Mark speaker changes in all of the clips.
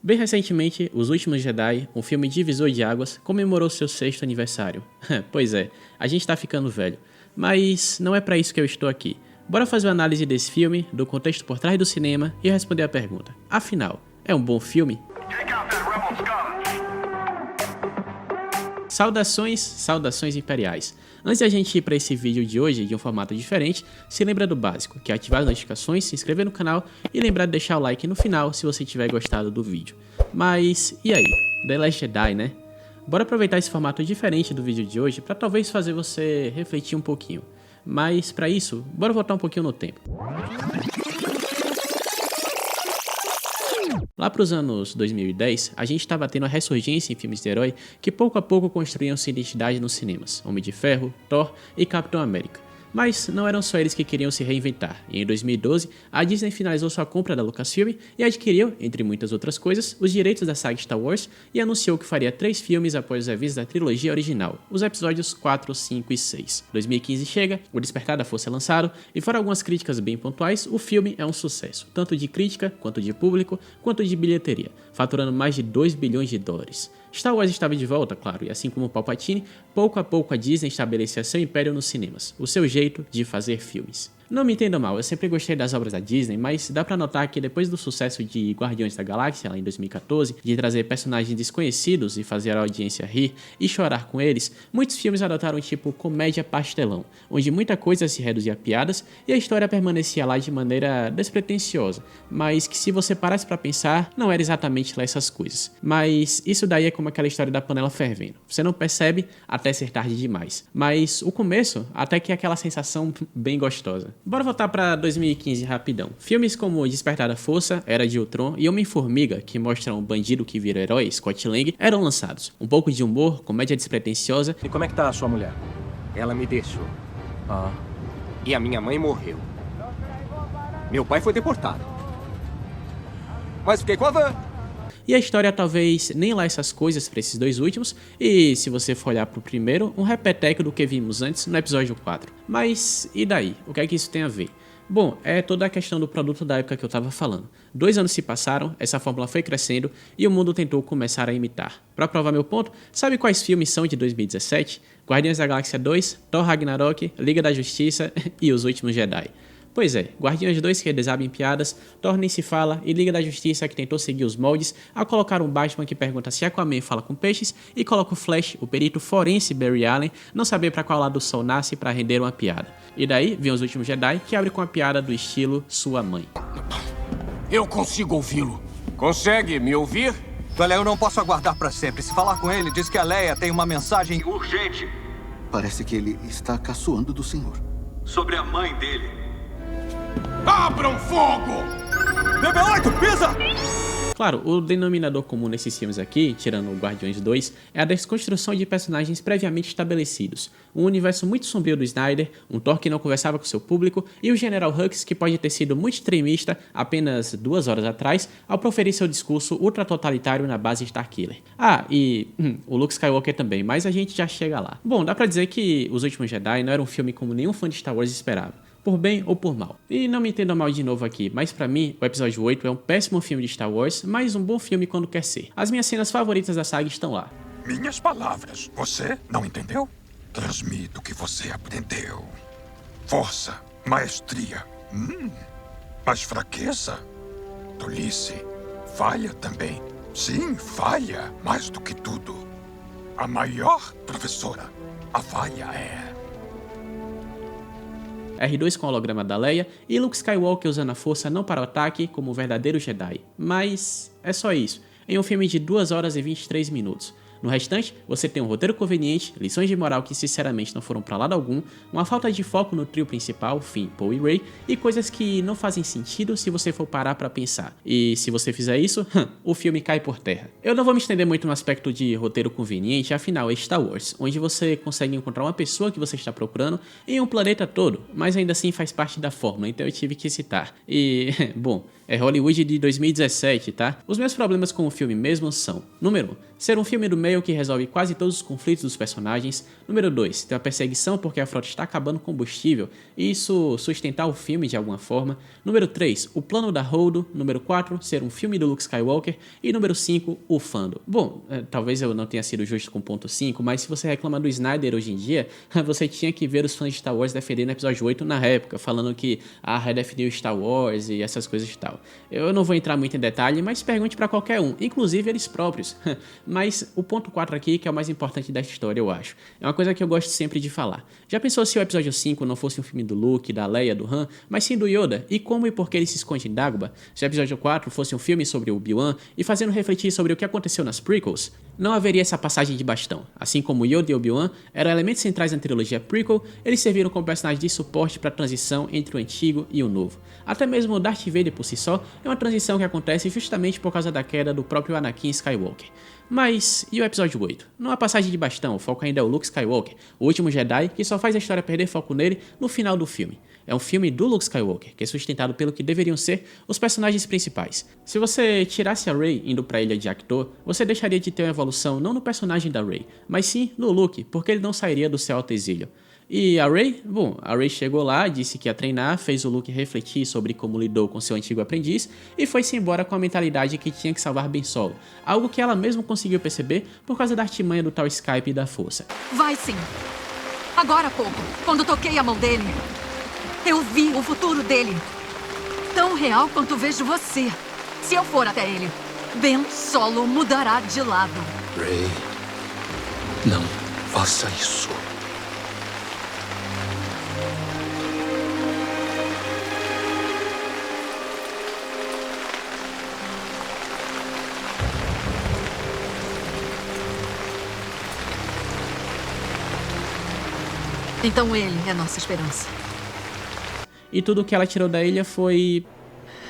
Speaker 1: Bem recentemente, Os Últimos Jedi, um filme divisor de águas, comemorou seu 6º aniversário. Pois é, a gente tá ficando velho. Mas não é pra isso que eu estou aqui. Bora fazer uma análise desse filme, do contexto por trás do cinema e responder a pergunta. Afinal, é um bom filme? Saudações imperiais. Antes de a gente ir para esse vídeo de hoje de um formato diferente, se lembra do básico, que é ativar as notificações, se inscrever no canal e lembrar de deixar o like no final se você tiver gostado do vídeo. Mas e aí? The Last Jedi, né? Bora aproveitar esse formato diferente do vídeo de hoje para talvez fazer você refletir um pouquinho. Mas para isso, bora voltar um pouquinho no tempo. Lá para os anos 2010, a gente estava tendo a ressurgência em filmes de herói que pouco a pouco construíam sua identidade nos cinemas, Homem de Ferro, Thor e Capitão América. Mas não eram só eles que queriam se reinventar, e em 2012 a Disney finalizou sua compra da Lucasfilm e adquiriu, entre muitas outras coisas, os direitos da saga Star Wars e anunciou que faria 3 filmes após os avisos da trilogia original, os episódios 4, 5 e 6. 2015 chega, O Despertar da Força é lançado, e fora algumas críticas bem pontuais, o filme é um sucesso, tanto de crítica, quanto de público, quanto de bilheteria, faturando mais de 2 bilhões de dólares. Star Wars estava de volta, claro, e assim como Palpatine, pouco a pouco a Disney estabelecia seu império nos cinemas, o seu jeito de fazer filmes. Não me entenda mal, eu sempre gostei das obras da Disney, mas dá pra notar que depois do sucesso de Guardiões da Galáxia, lá em 2014, de trazer personagens desconhecidos e fazer a audiência rir e chorar com eles, muitos filmes adotaram tipo comédia pastelão, onde muita coisa se reduzia a piadas e a história permanecia lá de maneira despretensiosa, mas que se você parasse pra pensar, não era exatamente lá essas coisas. Mas isso daí é como aquela história da panela fervendo, você não percebe até ser tarde demais, mas o começo até que é aquela sensação bem gostosa. Bora voltar pra 2015 rapidão. Filmes como Despertar da Força, Era de Ultron e Homem-Formiga, que mostram um bandido que vira herói, Scott Lang, eram lançados. Um pouco de humor, comédia despretensiosa.
Speaker 2: E como é que tá a sua mulher?
Speaker 3: Ela me deixou.
Speaker 2: Ah.
Speaker 3: E a minha mãe morreu. Meu pai foi deportado. Mas fiquei com a van.
Speaker 1: E a história talvez nem lá essas coisas pra esses dois últimos, e se você for olhar pro primeiro, um repeteco do que vimos antes no episódio 4. Mas e daí? O que é que isso tem a ver? Bom, é toda a questão do produto da época que eu tava falando. 2 anos se passaram, essa fórmula foi crescendo e o mundo tentou começar a imitar. Pra provar meu ponto, sabe quais filmes são de 2017? Guardiões da Galáxia 2, Thor Ragnarok, Liga da Justiça e Os Últimos Jedi. Pois é, Guardiões 2 que desabem piadas, Thor nem se fala e Liga da Justiça que tentou seguir os moldes ao colocar um Batman que pergunta se Aquaman fala com peixes e coloca o Flash, o perito forense Barry Allen, não saber pra qual lado do sol nasce pra render uma piada. E daí vem Os Últimos Jedi que abre com a piada do estilo sua mãe.
Speaker 4: Eu consigo ouvi-lo.
Speaker 3: Consegue me ouvir?
Speaker 5: Olha, eu não posso aguardar pra sempre. Se falar com ele, diz que a Leia tem uma mensagem urgente.
Speaker 6: Parece que ele está caçoando do senhor.
Speaker 5: Sobre a mãe dele.
Speaker 4: Abram fogo!
Speaker 5: BB-8, pisa!
Speaker 1: Claro, o denominador comum nesses filmes aqui, tirando o Guardiões 2, é a desconstrução de personagens previamente estabelecidos, um universo muito sombrio do Snyder, um Thor que não conversava com seu público e o General Hux que pode ter sido muito extremista apenas 2 horas atrás ao proferir seu discurso ultra-totalitário na base Starkiller. Ah, e o Luke Skywalker também, mas a gente já chega lá. Bom, dá pra dizer que Os Últimos Jedi não era um filme como nenhum fã de Star Wars esperava. Por bem ou por mal. E não me entenda mal de novo aqui, mas pra mim, o episódio 8 é um péssimo filme de Star Wars, mas um bom filme quando quer ser. As minhas cenas favoritas da saga estão lá.
Speaker 4: Minhas palavras. Você não entendeu? Transmito o que você aprendeu. Força, maestria. Mas fraqueza? Tolice. Falha também. Sim, falha. Mais do que tudo. A maior professora. A falha é...
Speaker 1: R2 com o holograma da Leia e Luke Skywalker usando a força não para o ataque como um verdadeiro Jedi. Mas é só isso, em um filme de 2 horas e 23 minutos. No restante, você tem um roteiro conveniente, lições de moral que sinceramente não foram pra lado algum, uma falta de foco no trio principal, Finn, Poe e Rey, e coisas que não fazem sentido se você for parar pra pensar. E se você fizer isso, o filme cai por terra. Eu não vou me estender muito no aspecto de roteiro conveniente, afinal é Star Wars, onde você consegue encontrar uma pessoa que você está procurando em um planeta todo, mas ainda assim faz parte da fórmula, então eu tive que citar. E, bom, É Hollywood de 2017, tá? Os meus problemas com o filme mesmo são: número 1, ser um filme do meio que resolve quase todos os conflitos dos personagens. Número 2, ter uma perseguição porque a frota está acabando combustível e isso sustentar o filme de alguma forma. Número 3, o plano da Holdo. Número 4, ser um filme do Luke Skywalker. E número 5, o fandom. Bom, talvez eu não tenha sido justo com o ponto 5, mas se você reclama do Snyder hoje em dia, você tinha que ver os fãs de Star Wars defendendo o episódio 8 na época, falando que redefiniu Star Wars e essas coisas e tal. Eu não vou entrar muito em detalhe, mas pergunte pra qualquer um, inclusive eles próprios. Mas o ponto 4 aqui, que é o mais importante da história, eu acho. É uma coisa que eu gosto sempre de falar. Já pensou se o episódio 5 não fosse um filme do Luke, da Leia, do Han, mas sim do Yoda? E como e por que ele se esconde em Dagobah? Se o episódio 4 fosse um filme sobre o Obi-Wan e fazendo refletir sobre o que aconteceu nas prequels, não haveria essa passagem de bastão. Assim como Yoda e Obi-Wan eram elementos centrais na trilogia prequel, eles serviram como personagens de suporte para a transição entre o antigo e o novo. Até mesmo o Darth Vader por si só é uma transição que acontece justamente por causa da queda do próprio Anakin Skywalker. Mas, e o episódio 8? Não há passagem de bastão, o foco ainda é o Luke Skywalker, o último Jedi que só faz a história perder foco nele no final do filme. É um filme do Luke Skywalker, que é sustentado pelo que deveriam ser os personagens principais. Se você tirasse a Rey indo pra ilha de Actor, você deixaria de ter uma evolução não no personagem da Rey, mas sim no Luke, porque ele não sairia do seu autoexílio. E a Rey? Bom, a Rey chegou lá, disse que ia treinar, fez o Luke refletir sobre como lidou com seu antigo aprendiz e foi-se embora com a mentalidade que tinha que salvar Ben Solo, algo que ela mesma conseguiu perceber por causa da artimanha do tal Skype e da força.
Speaker 2: Vai sim. Agora há pouco, quando toquei a mão dele, eu vi o futuro dele. Tão real quanto vejo você. Se eu for até ele, Ben Solo mudará de lado.
Speaker 7: Rey, não faça isso.
Speaker 2: Então ele é nossa esperança.
Speaker 1: E tudo que ela tirou da ilha foi...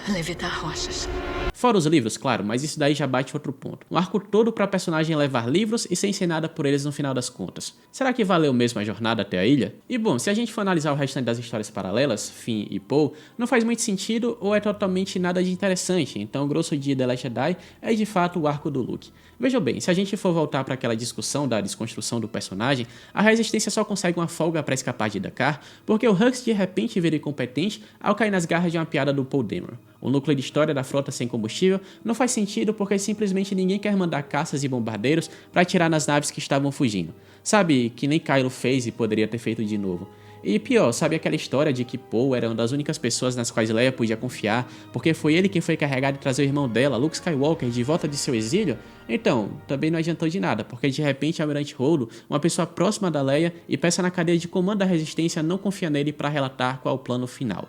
Speaker 2: levitar rochas.
Speaker 1: Fora os livros, claro, mas isso daí já bate outro ponto. Um arco todo pra personagem levar livros e ser encenada por eles no final das contas. Será que valeu mesmo a jornada até a ilha? E bom, se a gente for analisar o restante das histórias paralelas, Finn e Poe, não faz muito sentido ou é totalmente nada de interessante, então o grosso de The Last Jedi é de fato o arco do Luke. Vejam bem, se a gente for voltar para aquela discussão da desconstrução do personagem, a Resistência só consegue uma folga para escapar de Dakar, porque o Hux de repente vira incompetente ao cair nas garras de uma piada do Paul Dameron. O núcleo de história da frota sem combustível não faz sentido porque simplesmente ninguém quer mandar caças e bombardeiros para atirar nas naves que estavam fugindo. Sabe, que nem Kylo fez e poderia ter feito de novo. E pior, sabe aquela história de que Poe era uma das únicas pessoas nas quais Leia podia confiar, porque foi ele quem foi carregado de trazer o irmão dela, Luke Skywalker, de volta de seu exílio? Então, também não adiantou de nada, porque de repente Almirante Holdo, uma pessoa próxima da Leia e peça na cadeia de comando da Resistência, não confia nele para relatar qual é o plano final.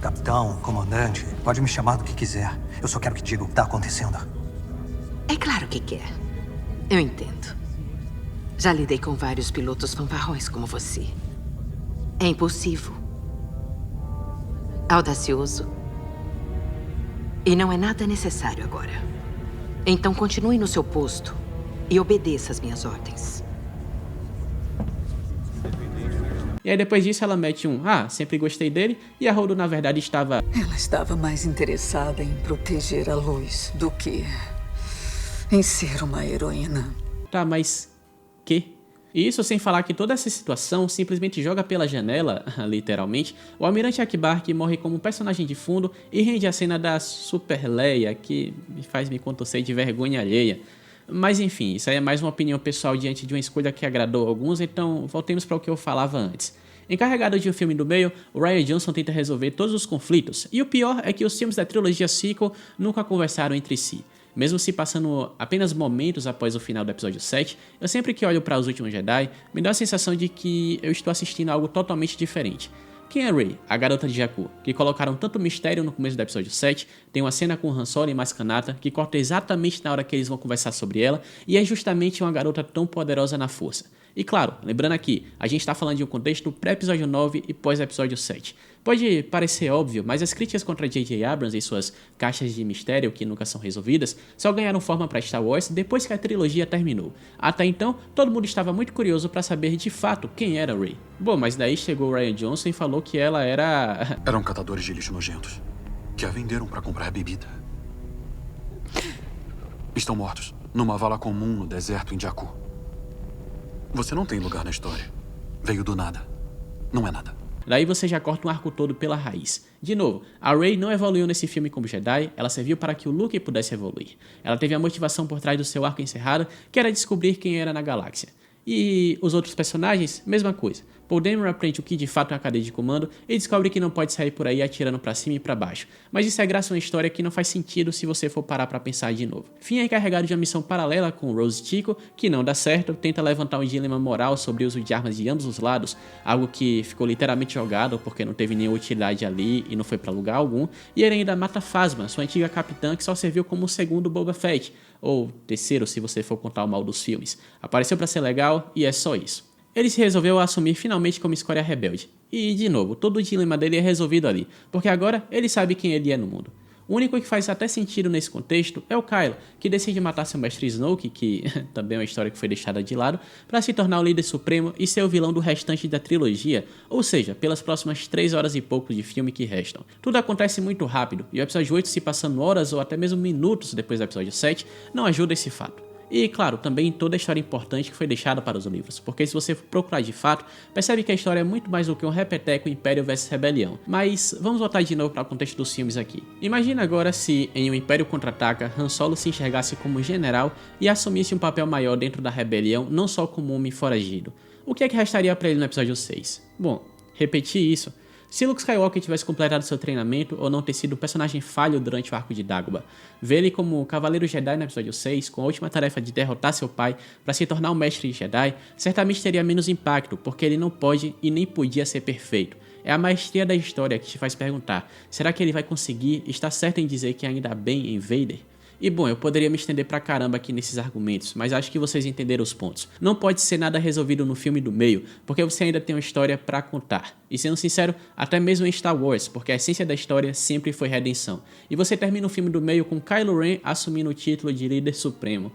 Speaker 5: Capitão, comandante, pode me chamar do que quiser. Eu só quero que diga o que está acontecendo.
Speaker 8: É claro que quer. Eu entendo. Já lidei com vários pilotos fanfarrões como você. É impulsivo. Audacioso. E não é nada necessário agora. Então continue no seu posto e obedeça as minhas ordens.
Speaker 1: E aí depois disso ela mete um sempre gostei dele, e a Holdo na verdade estava...
Speaker 9: Ela estava mais interessada em proteger a luz do que em ser uma heroína.
Speaker 1: Tá, mas... que? E isso sem falar que toda essa situação simplesmente joga pela janela, literalmente, o Almirante Akbar, que morre como personagem de fundo e rende a cena da Super Leia, que me faz me contorcer de vergonha alheia. Mas enfim, isso aí é mais uma opinião pessoal diante de uma escolha que agradou alguns, então voltemos para o que eu falava antes. Encarregado de um filme do meio, o Rian Johnson tenta resolver todos os conflitos, e o pior é que os filmes da trilogia sequel nunca conversaram entre si. Mesmo se passando apenas momentos após o final do episódio 7, eu sempre que olho para Os Últimos Jedi, me dá a sensação de que eu estou assistindo algo totalmente diferente. Quem é Rey, a garota de Jakku, que colocaram tanto mistério no começo do episódio 7, tem uma cena com Han Solo e Maz Kanata que corta exatamente na hora que eles vão conversar sobre ela, e é justamente uma garota tão poderosa na força. E claro, lembrando aqui, a gente está falando de um contexto pré-episódio 9 e pós-episódio 7. Pode parecer óbvio, mas as críticas contra J.J. Abrams e suas caixas de mistério que nunca são resolvidas só ganharam forma para Star Wars depois que a trilogia terminou. Até então, todo mundo estava muito curioso para saber de fato quem era Rey. Bom, mas daí chegou o Rian Johnson e falou que ela era...
Speaker 7: Eram catadores de lixo nojentos
Speaker 10: que a venderam para comprar bebida. Estão mortos, numa vala comum no deserto em Jakku. Você não tem lugar na história. Veio do nada. Não é nada.
Speaker 1: Daí você já corta um arco todo pela raiz. De novo, a Rey não evoluiu nesse filme como Jedi, ela serviu para que o Luke pudesse evoluir. Ela teve a motivação por trás do seu arco encerrado, que era descobrir quem era na galáxia. E os outros personagens, mesma coisa. Paul Dameron aprende o que de fato é a cadeia de comando e descobre que não pode sair por aí atirando pra cima e pra baixo. Mas isso é graças a uma história que não faz sentido se você for parar pra pensar de novo. Finn é encarregado de uma missão paralela com Rose Tico, que não dá certo, tenta levantar um dilema moral sobre o uso de armas de ambos os lados, algo que ficou literalmente jogado porque não teve nenhuma utilidade ali e não foi pra lugar algum, e ele ainda mata Phasma, sua antiga capitã que só serviu como o segundo Boba Fett, ou terceiro se você for contar o mal dos filmes. Apareceu pra ser legal e é só isso. Ele se resolveu assumir finalmente como escória rebelde. E, de novo, todo o dilema dele é resolvido ali, porque agora ele sabe quem ele é no mundo. O único que faz até sentido nesse contexto é o Kylo, que decide matar seu mestre Snoke, que também é uma história que foi deixada de lado, para se tornar o líder supremo e ser o vilão do restante da trilogia, ou seja, pelas próximas 3 horas e pouco de filme que restam. Tudo acontece muito rápido, e o episódio 8 se passando horas ou até mesmo minutos depois do episódio 7 não ajuda esse fato. E, claro, também toda a história importante que foi deixada para os livros, porque se você for procurar de fato, percebe que a história é muito mais do que um repeteco Império vs Rebelião. Mas vamos voltar de novo para o contexto dos filmes aqui. Imagina agora se, em O Império Contra-Ataca, Han Solo se enxergasse como general e assumisse um papel maior dentro da rebelião, não só como homem foragido. O que é que restaria para ele no episódio 6? Bom, repetir isso. Se Luke Skywalker tivesse completado seu treinamento ou não ter sido um personagem falho durante o arco de Dagobah, ver ele como Cavaleiro Jedi no episódio 6, com a última tarefa de derrotar seu pai para se tornar um mestre Jedi, certamente teria menos impacto, porque ele não pode e nem podia ser perfeito. É a maestria da história que te faz perguntar, será que ele vai conseguir estar certo em dizer que ainda há bem em Vader? E bom, eu poderia me estender pra caramba aqui nesses argumentos, mas acho que vocês entenderam os pontos. Não pode ser nada resolvido no filme do meio, porque você ainda tem uma história pra contar. E sendo sincero, até mesmo em Star Wars, porque a essência da história sempre foi redenção. E você termina o filme do meio com Kylo Ren assumindo o título de líder supremo.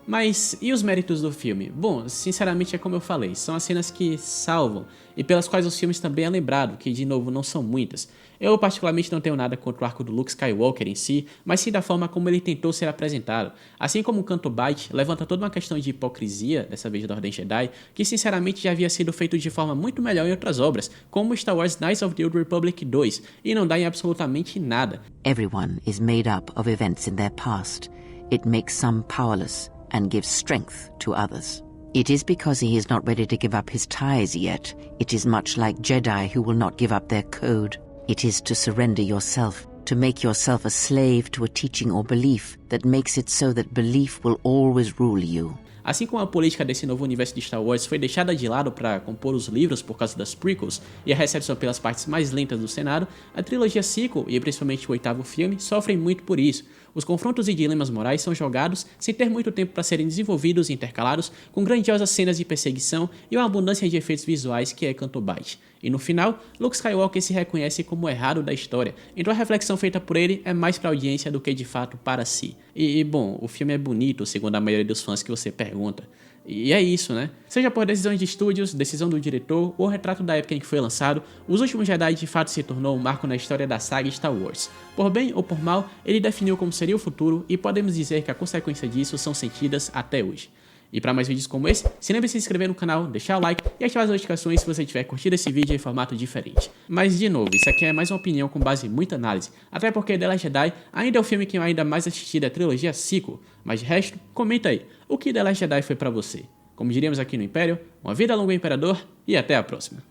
Speaker 1: Mas e os méritos do filme? Bom, sinceramente é como eu falei, são as cenas que salvam, e pelas quais os filmes também é lembrado, que de novo não são muitas. Eu particularmente não tenho nada contra o arco do Luke Skywalker em si, mas sim da forma como ele tentou ser apresentado. Assim como o Canto Bight levanta toda uma questão de hipocrisia, dessa vez da Ordem Jedi, que sinceramente já havia sido feito de forma muito melhor em outras obras, como Star Wars Knights of the Old Republic 2, e não dá em absolutamente nada.
Speaker 11: Everyone is made up of events in their past. It makes some powerless and gives strength to others. It is because he is not ready to give up his ties yet. It is much like Jedi who will not give up their code. It is to surrender yourself, to make yourself a slave to a teaching or belief that makes it so that belief will always rule you.
Speaker 1: Assim como a política desse novo universo de Star Wars foi deixada de lado para compor os livros por causa das prequels e a recepção pelas partes mais lentas do Senado, a trilogia sequel e principalmente o 8º filme sofrem muito por isso. Os confrontos e dilemas morais são jogados sem ter muito tempo para serem desenvolvidos e intercalados, com grandiosas cenas de perseguição e uma abundância de efeitos visuais que é Canto Bight. E no final, Luke Skywalker se reconhece como o errado da história, então a reflexão feita por ele é mais para a audiência do que de fato para si. E bom, o filme é bonito, segundo a maioria dos fãs que você pergunta. E é isso, né? Seja por decisões de estúdios, decisão do diretor ou retrato da época em que foi lançado, Os Últimos Jedi de fato se tornou um marco na história da saga Star Wars. Por bem ou por mal, ele definiu como seria o futuro e podemos dizer que a consequência disso são sentidas até hoje. E para mais vídeos como esse, se lembre de se inscrever no canal, deixar o like e ativar as notificações se você tiver curtido esse vídeo em formato diferente. Mas de novo, isso aqui é mais uma opinião com base em muita análise, até porque The Last Jedi ainda é o filme que eu ainda mais assisti da trilogia sequel, mas de resto, comenta aí, o que The Last Jedi foi pra você? Como diríamos aqui no Império, uma vida longa ao Imperador e até a próxima.